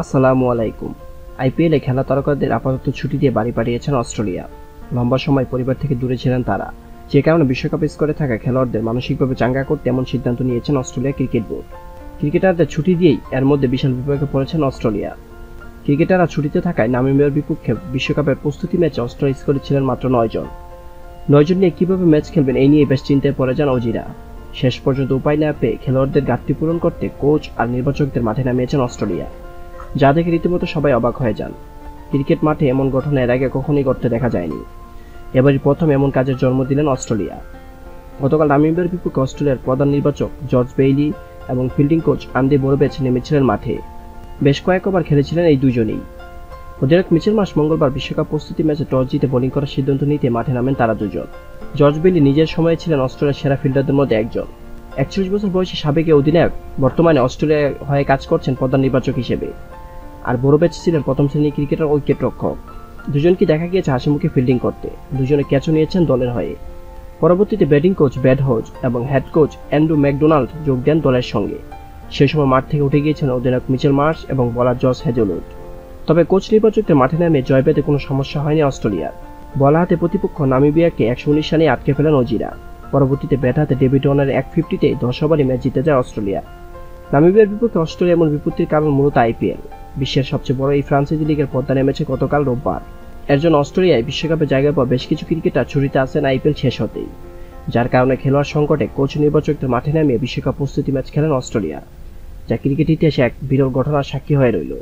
আসসালামু আলাইকুম। আইপিএলে খেলা তারকাদের আপাতত ছুটি দিয়ে বাড়ি পাঠিয়েছেন অস্ট্রেলিয়া। লম্বা সময় পরিবার থেকে দূরে ছিলেন তারা, যে কারণে বিশ্বকাপ স্কোরে থাকা খেলোয়াড়দের মানসিকভাবে চাঙ্গা করতে এমন সিদ্ধান্ত নিয়েছেন অস্ট্রেলিয়া ক্রিকেট বোর্ড। ক্রিকেটারদের ছুটি দিয়েই এর মধ্যে বিশাল বিপাকে পড়েছেন অস্ট্রেলিয়া। ক্রিকেটাররা ছুটিতে থাকায় নামিবিয়ার বিপক্ষে বিশ্বকাপের প্রস্তুতি ম্যাচে অস্ট্রেলিয়া স্কোরে ছিলেন মাত্র 9 জন নিয়ে কিভাবে ম্যাচ খেলবেন এই নিয়ে বেশ চিন্তায় পড়ে যান অজিরা। শেষ পর্যন্ত উপায় না পেয়ে খেলোয়াড়দের ঘাটতি পূরণ করতে কোচ আর নির্বাচকদের মাঠে নামিয়েছেন অস্ট্রেলিয়া, যা দেখে রীতিমতো সবাই অবাক হয়ে যান। ক্রিকেট মাঠে এমন ঘটনা এর আগে কখনোই ঘটতে দেখা যায়নি। এবারই প্রথম এমন কাজের জন্ম দিলেন অস্ট্রেলিয়া। গতকাল নামিবিয়ার বিপক্ষে অস্ট্রেলিয়ার প্রধান নির্বাচক জর্জ বেইলি এবং ফিল্ডিং কোচ আন্দি বোরবেচ নেমেছিলেন মাঠে। বেশ কয়েক ওভার খেলেছিলেন এই দুজনেই। অধিনায়ক মিচেল মার্শ মঙ্গলবার বিশ্বকাপ প্রস্তুতি ম্যাচে টস জিতে বোলিং করার সিদ্ধান্ত নিতে মাঠে নামেন তারা দুজন। জর্জ বেইলি নিজের সময়ে ছিলেন অস্ট্রেলিয়ার সেরা ফিল্ডারদের মধ্যে একজন। 41 বছর বয়সী সাবেক অধিনায়ক বর্তমানে অস্ট্রেলিয়ার হয়ে কাজ করছেন প্রধান নির্বাচক হিসেবে। আর বোরবেচ ছিলেন প্রথম শ্রেণীর ক্রিকেটার ও উইকেট রক্ষক। দুজনকে দেখা গিয়েছে হাসিমুখে ফিল্ডিং করতে। দুজনে ক্যাচও নিয়েছেন দলের হয়ে। পরবর্তীতে ব্যাটিং কোচ ব্র্যাড হোজ এবং হেড কোচ অ্যান্ড্রু ম্যাকডোনাল্ড যোগ দেন দলের সঙ্গে। সেই সময় মাঠ থেকে উঠে গিয়েছেন অধিনায়ক মিচেল মার্শ এবং বোলার জস হেজলউড। তবে কোচ নির্বাচকদের মাঠে নামে জয় পেতে কোনো সমস্যা হয়নি অস্ট্রেলিয়ার। বল হাতে প্রতিপক্ষ নামিবিয়াকে 119 রানে আটকে ফেলেন অজিরা। পরবর্তীতে ব্যাট হাতে ডেভিড ওয়ার্নারের 150-তে 10 ওভারে ম্যাচ জিতে যায় অস্ট্রেলিয়া। নামিবিয়ার বিপক্ষে অস্ট্রেলিয়া এমন বিপত্তির কারণ মূলত আইপিএল। বিশ্বের সবচেয়ে বড় এই ফ্রান্সাইজি লিগের পর্দা নেমেছে গতকাল রোববার। এর জন্য অস্ট্রেলিয়ায় বিশ্বকাপে জায়গা পাওয়া বেশ কিছু ক্রিকেটার ছুটিতে আসেন আইপিএল শেষ হতেই, যার কারণে খেলোয়াড় সংকটে কোচ নির্বাচকদের মাঠে নামিয়ে বিশ্বকাপ প্রস্তুতি ম্যাচ খেলেন অস্ট্রেলিয়া, যা ক্রিকেট ইতিহাসে এক বিরল ঘটনার সাক্ষী হয়ে রইল।